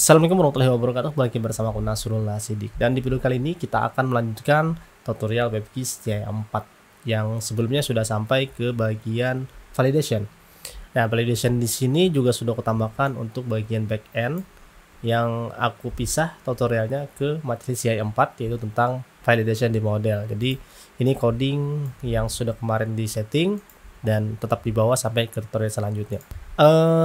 Assalamualaikum warahmatullahi wabarakatuh. Balik bersama aku Nasrul Nasidik. Dan di video kali ini kita akan melanjutkan tutorial WebKit CI 4 yang sebelumnya sudah sampai ke bagian validation. Nah, validation di sini juga sudah kutambahkan untuk bagian backend yang aku pisah tutorialnya ke materi CI 4 yaitu tentang validation di model. Jadi ini coding yang sudah kemarin di setting dan tetap dibawa sampai ke tutorial selanjutnya.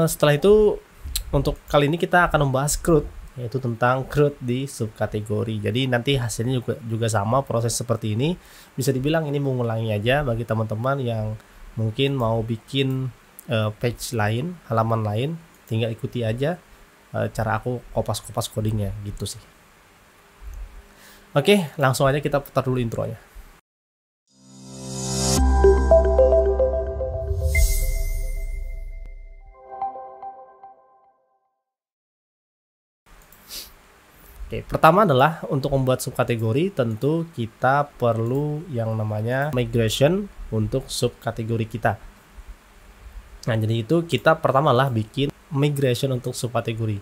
Setelah itu untuk kali ini kita akan membahas CRUD, yaitu tentang CRUD di subkategori. Jadi nanti hasilnya juga sama, proses seperti ini. Bisa dibilang ini mengulangi aja bagi teman-teman yang mungkin mau bikin page lain, halaman lain, tinggal ikuti aja cara aku kopas-kopas codingnya gitu sih. Oke, langsung aja kita putar dulu intronya. Oke, pertama adalah untuk membuat subkategori tentu kita perlu yang namanya migration untuk subkategori kita. Nah, jadi itu kita pertama lah bikin migration untuk subkategori.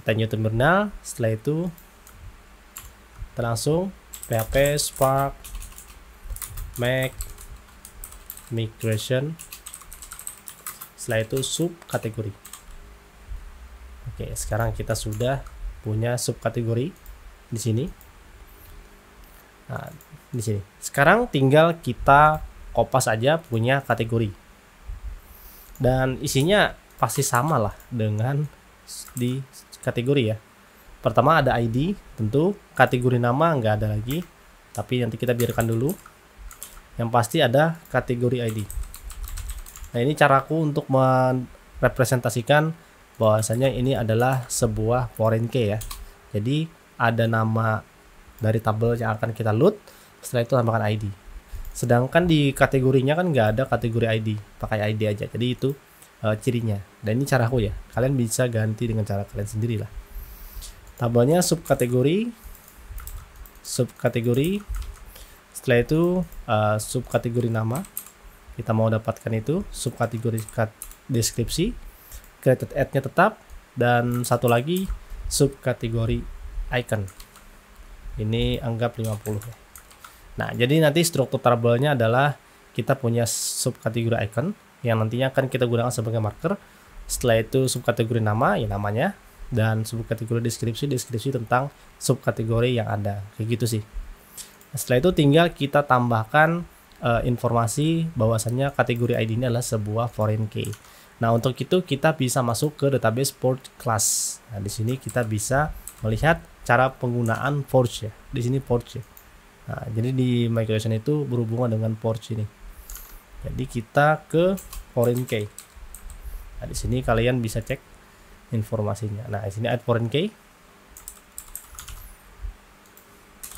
Kita new terminal, setelah itu kita langsung php spark make migration, setelah itu subkategori. Oke, sekarang kita sudah punya subkategori di sini. Nah, di sini. Sekarang tinggal kita kopas aja punya kategori. Dan isinya pasti sama lah dengan di kategori ya. Pertama ada ID, tentu kategori nama nggak ada lagi, tapi nanti kita biarkan dulu. Yang pasti ada kategori ID. Nah, ini caraku untuk merepresentasikan bahwasanya ini adalah sebuah foreign key ya. Jadi ada nama dari tabel yang akan kita load, setelah itu tambahkan ID. Sedangkan di kategorinya kan nggak ada kategori ID, pakai ID aja. Jadi itu cirinya. Dan ini caraku ya. Kalian bisa ganti dengan cara kalian sendiri lah. Tabelnya subkategori, setelah itu subkategori nama. Kita mau dapatkan itu subkategori deskripsi. Created add-nya tetap, dan satu lagi subkategori icon. Ini anggap 50. Nah, jadi nanti struktur tabelnya adalah kita punya subkategori icon yang nantinya akan kita gunakan sebagai marker. Setelah itu subkategori nama, ya namanya, dan subkategori deskripsi tentang subkategori yang ada. Kayak gitu sih. Nah, setelah itu tinggal kita tambahkan informasi bahwasannya kategori ID ini adalah sebuah foreign key. Nah, untuk itu kita bisa masuk ke database port class. Nah, di sini kita bisa melihat cara penggunaan ports ya. Di sini ports ya. Nah, jadi di migration itu berhubungan dengan ports ini. Jadi kita ke foreign key. Nah, di sini kalian bisa cek informasinya. Nah, di sini add foreign key.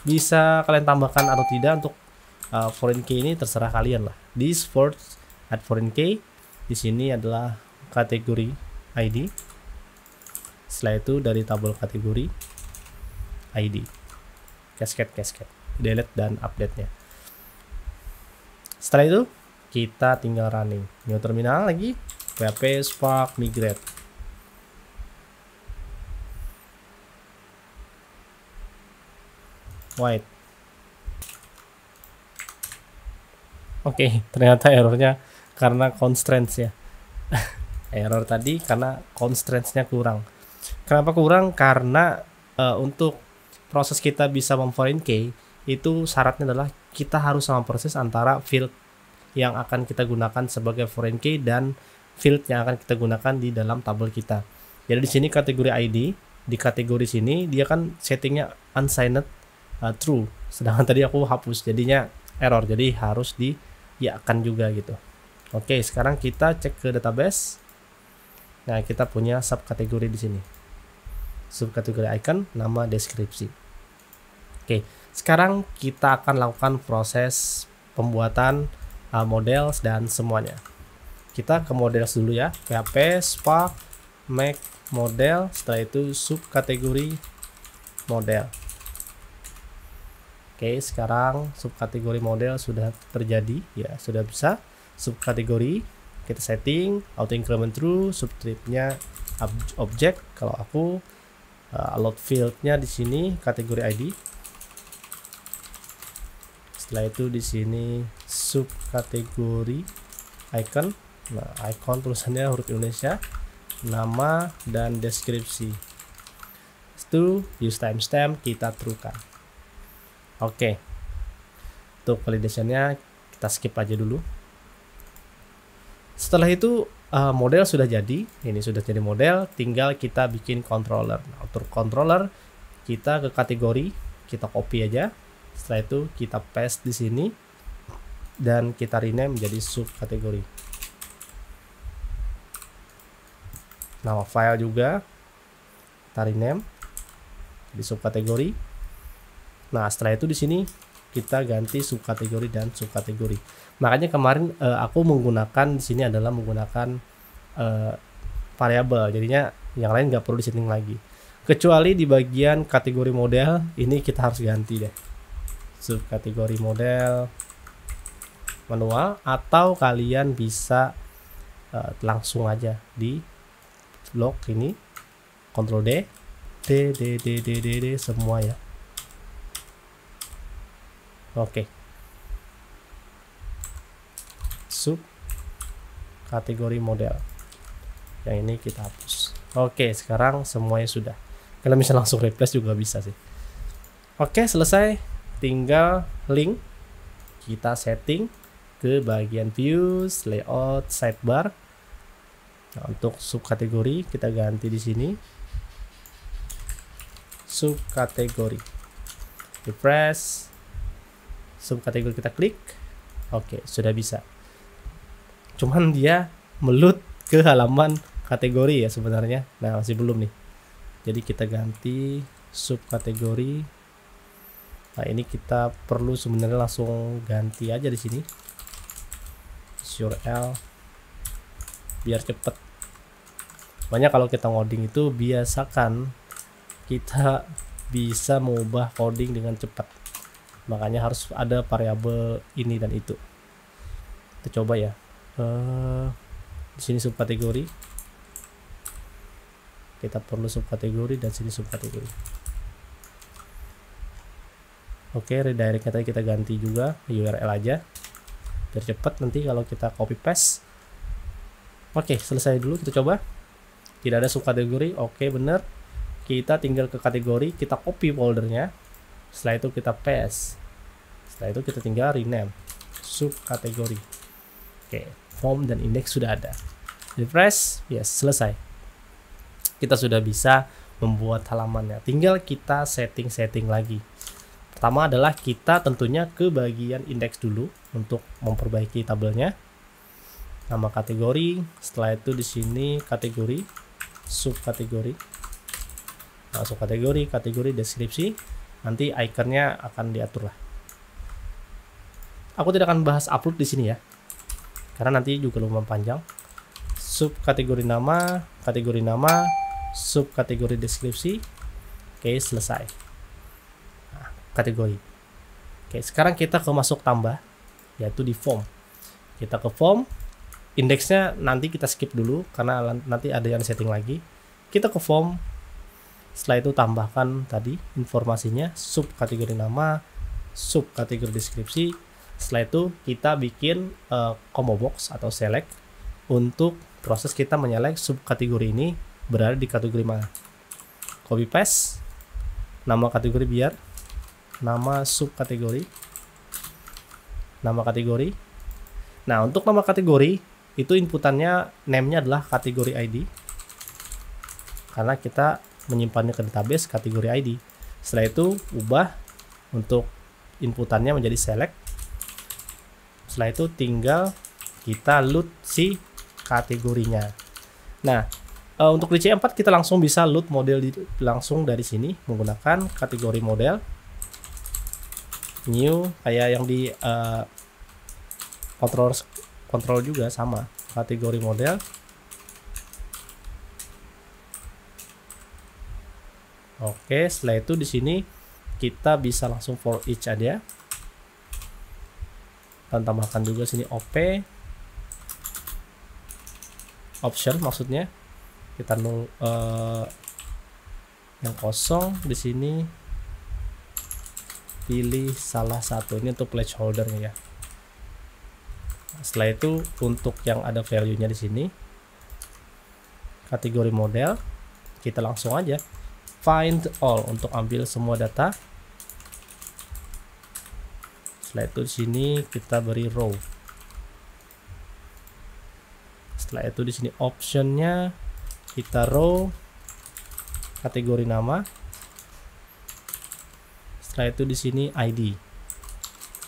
Bisa kalian tambahkan atau tidak untuk foreign key ini terserah kalian lah. This ports add foreign key. Di sini adalah kategori ID. Setelah itu dari tabel kategori ID, cascade, delete dan update-nya. Setelah itu kita tinggal running. New terminal lagi, php spark migrate. White. Oke, ternyata errornya karena constraints ya. Error tadi karena constraints-nya kurang. Kenapa kurang? Karena untuk proses kita bisa memforeign key itu syaratnya adalah kita harus sama proses antara field yang akan kita gunakan sebagai foreign key dan field yang akan kita gunakan di dalam tabel kita. Jadi di sini kategori ID, di kategori sini dia kan settingnya unsigned true, sedangkan tadi aku hapus jadinya error, jadi harus diiakan juga gitu. Oke, sekarang kita cek ke database. Nah, kita punya subkategori di sini. Subkategori icon, nama, deskripsi. Oke, sekarang kita akan lakukan proses pembuatan models dan semuanya. Kita ke models dulu ya. PHP spark make model, setelah itu subkategori model. Oke, sekarang subkategori model sudah terjadi ya, sudah bisa. Subkategori kita setting auto increment true, subtype-nya object kalau aku, Load fieldnya di sini kategori ID. Setelah itu di sini subkategori icon. Nah, icon tulisannya huruf Indonesia, nama dan deskripsi. Itu use timestamp kita truekan. Oke. Untuk validationnya kita skip aja dulu. Setelah itu model sudah jadi. Ini sudah jadi model, tinggal kita bikin controller. Nah, untuk controller kita ke kategori, kita copy aja. Setelah itu kita paste di sini dan kita rename menjadi subkategori. Nama file juga kita rename di subkategori. Nah, setelah itu di sini kita ganti subkategori dan subkategori. Makanya kemarin aku menggunakan di sini adalah menggunakan variabel. Jadinya yang lain nggak perlu disetting lagi. Kecuali di bagian kategori model ini kita harus ganti deh. Subkategori model manual, atau kalian bisa langsung aja di blok ini Ctrl D D semua ya. Oke. Sub kategori model yang ini kita hapus. Oke, sekarang semuanya sudah. Kalian bisa langsung replace juga bisa sih. Oke, selesai. Tinggal link kita setting ke bagian views, layout, sidebar. Nah, untuk subkategori kita ganti di sini subkategori, refresh, subkategori kita klik. Oke, sudah bisa. Cuman dia melut ke halaman kategori ya sebenarnya. Nah, masih belum nih. Jadi kita ganti subkategori. Nah, ini kita perlu sebenarnya langsung ganti aja di sini URL biar cepet. Banyak kalau kita ngoding itu biasakan kita bisa mengubah coding dengan cepat. Makanya harus ada variabel ini dan itu. Kita coba ya. Di sini subkategori. Kita perlu subkategori dan sini subkategori. Oke, redirectnya tadi kita ganti juga URL aja biar cepat nanti kalau kita copy paste. Oke, selesai dulu, kita coba. Tidak ada subkategori. Oke, bener. Kita tinggal ke kategori, kita copy foldernya. Setelah itu kita paste. Setelah itu kita tinggal rename subkategori. Oke, form dan index sudah ada. Refresh, yes, selesai. Kita sudah bisa membuat halamannya. Tinggal kita setting-setting lagi. Pertama adalah kita tentunya ke bagian indeks dulu untuk memperbaiki tabelnya. Nama kategori, setelah itu di sini kategori, subkategori. Nah, subkategori, kategori, deskripsi. Nanti ikonnya akan diatur lah. Aku tidak akan bahas upload di sini ya. Karena nanti juga lumayan panjang. Subkategori nama, subkategori deskripsi. Oke, selesai. Kategori. Oke, sekarang kita ke masuk tambah, yaitu di form. Kita ke form, indeksnya nanti kita skip dulu karena nanti ada yang setting lagi. Kita ke form, setelah itu tambahkan tadi informasinya, subkategori nama, subkategori deskripsi. Setelah itu kita bikin combo box atau select untuk proses kita menyelect subkategori ini berada di kategori mana. Copy paste, nama kategori biar nama subkategori, nama kategori. Nah, untuk nama kategori itu inputannya name-nya adalah kategori ID karena kita menyimpannya ke database kategori ID. Setelah itu ubah untuk inputannya menjadi select. Setelah itu tinggal kita load si kategorinya. Nah, untuk di C4 kita langsung bisa load model langsung dari sini menggunakan kategori model. New kayak yang di control juga sama, kategori model. Oke, setelah itu di sini kita bisa langsung for each aja. Dan tambahkan juga sini option maksudnya. Kita yang kosong di sini pilih salah satu, ini untuk placeholder ya. Setelah itu untuk yang ada value-nya di sini, kategori model, kita langsung aja find all untuk ambil semua data. Setelah itu di sini kita beri row. Setelah itu di sini optionnya kita row, kategori nama. Setelah itu di sini ID,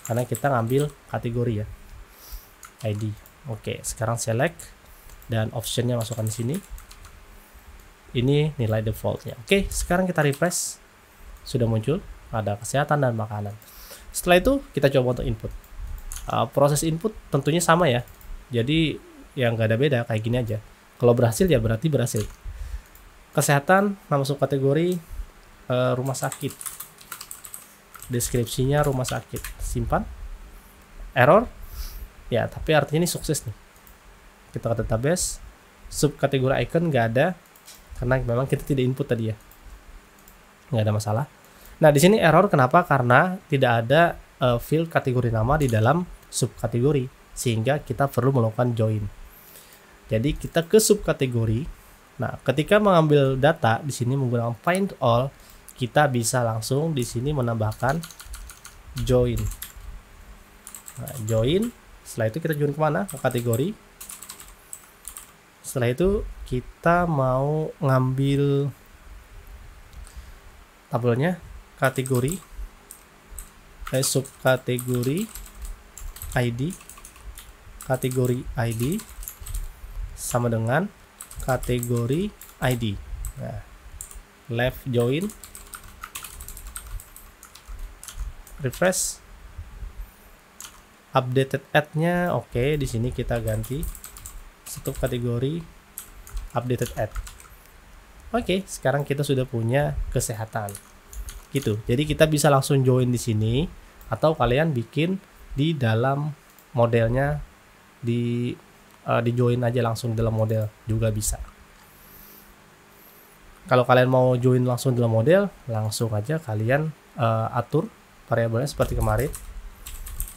karena kita ngambil kategori ya, ID. Oke, sekarang select dan optionnya masukkan di sini. Ini nilai defaultnya. Oke, sekarang kita refresh, sudah muncul ada kesehatan dan makanan. Setelah itu kita coba untuk input. Proses input tentunya sama ya, jadi yang nggak ada beda, kayak gini aja. Kalau berhasil ya berarti berhasil. Kesehatan, nama subkategori rumah sakit, deskripsinya rumah sakit, simpan. Error ya, tapi artinya ini sukses nih. Kita ke database, subkategori icon nggak ada karena memang kita tidak input tadi ya, nggak ada masalah. Nah di sini error kenapa? Karena tidak ada field kategori nama di dalam subkategori, sehingga kita perlu melakukan join. Jadi kita ke subkategori. Nah, ketika mengambil data di sini menggunakan find all, kita bisa langsung di sini menambahkan join. Nah, join. Setelah itu kita join kemana? Ke kategori. Setelah itu kita mau ngambil tabelnya, kategori, subkategori ID, kategori ID sama dengan kategori ID. Nah, left join, refresh, updated add-nya oke. Di sini kita ganti satu kategori updated add. Oke, sekarang kita sudah punya kesehatan. Gitu. Jadi kita bisa langsung join di sini, atau kalian bikin di dalam modelnya, di join aja langsung dalam model juga bisa. Kalau kalian mau join langsung dalam model, langsung aja kalian atur variabelnya seperti kemarin,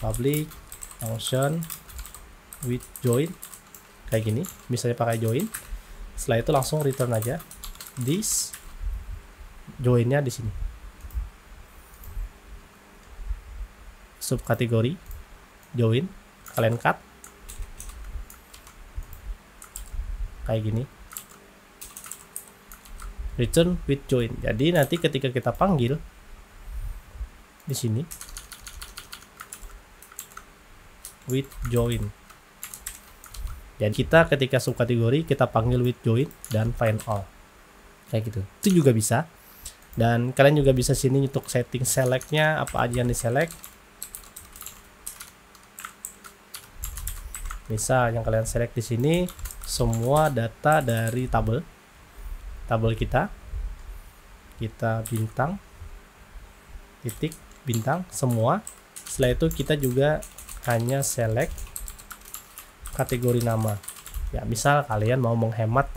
public function with join kayak gini, misalnya pakai join. Setelah itu langsung return aja this, joinnya di sini, subkategori join, kalian cut kayak gini, return with join. Jadi nanti ketika kita panggil di sini with join, jadi kita ketika subkategori kita panggil with join dan find all kayak gitu, itu juga bisa. Dan kalian juga bisa sini untuk setting selectnya, apa aja yang di select. Misal yang kalian select di sini semua data dari tabel kita bintang, titik, bintang semua. Setelah itu kita juga hanya select kategori nama ya, misal kalian mau menghemat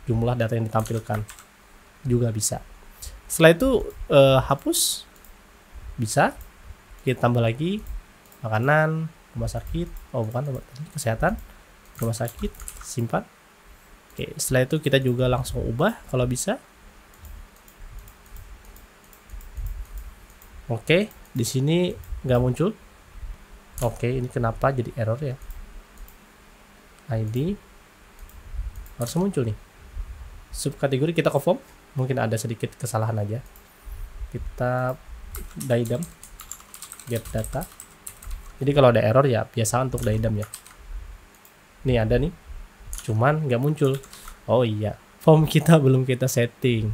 jumlah data yang ditampilkan juga bisa. Setelah itu hapus bisa, kita tambah lagi makanan, rumah sakit, kesehatan, rumah sakit, simpan. Oke, setelah itu kita juga langsung ubah kalau bisa. Oke, di sini nggak muncul. Oke, ini kenapa jadi error ya? ID harus muncul nih. Subkategori kita confirm, mungkin ada sedikit kesalahan aja. Kita daidam get data. Jadi kalau ada error ya biasa untuk daidam ya. Nih ada nih, cuman nggak muncul. Oh iya, form kita belum kita setting.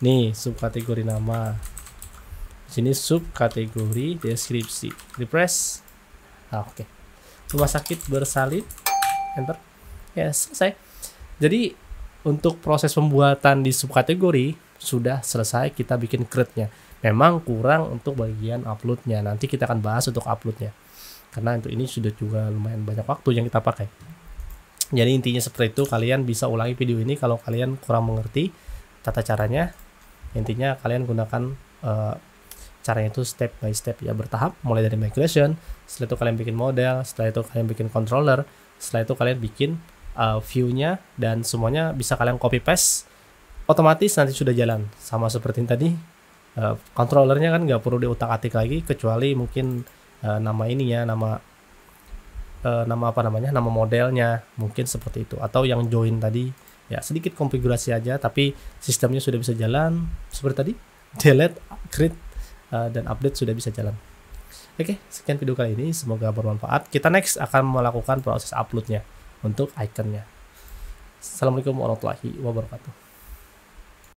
Nih subkategori nama. Sini subkategori deskripsi. Refresh. Oke. Rumah sakit bersalin. Enter. Ya selesai. Jadi untuk proses pembuatan di subkategori sudah selesai. Kita bikin create-nya. Memang kurang untuk bagian uploadnya. Nanti kita akan bahas untuk uploadnya. Karena untuk ini sudah juga lumayan banyak waktu yang kita pakai. Jadi intinya seperti itu. Kalian bisa ulangi video ini kalau kalian kurang mengerti. tata caranya. Intinya kalian gunakan caranya itu step by step ya, bertahap, mulai dari migration, setelah itu kalian bikin model, setelah itu kalian bikin controller, setelah itu kalian bikin view-nya, dan semuanya bisa kalian copy paste, otomatis nanti sudah jalan. Sama seperti yang tadi, controllernya kan nggak perlu diutak-atik lagi, kecuali mungkin nama ininya, nama apa namanya, nama modelnya, mungkin seperti itu, atau yang join tadi ya, sedikit konfigurasi aja, tapi sistemnya sudah bisa jalan seperti tadi, delete, create, dan update sudah bisa jalan. Oke, sekian video kali ini, semoga bermanfaat. Kita next akan melakukan proses uploadnya untuk iconnya. Assalamualaikum warahmatullahi wabarakatuh.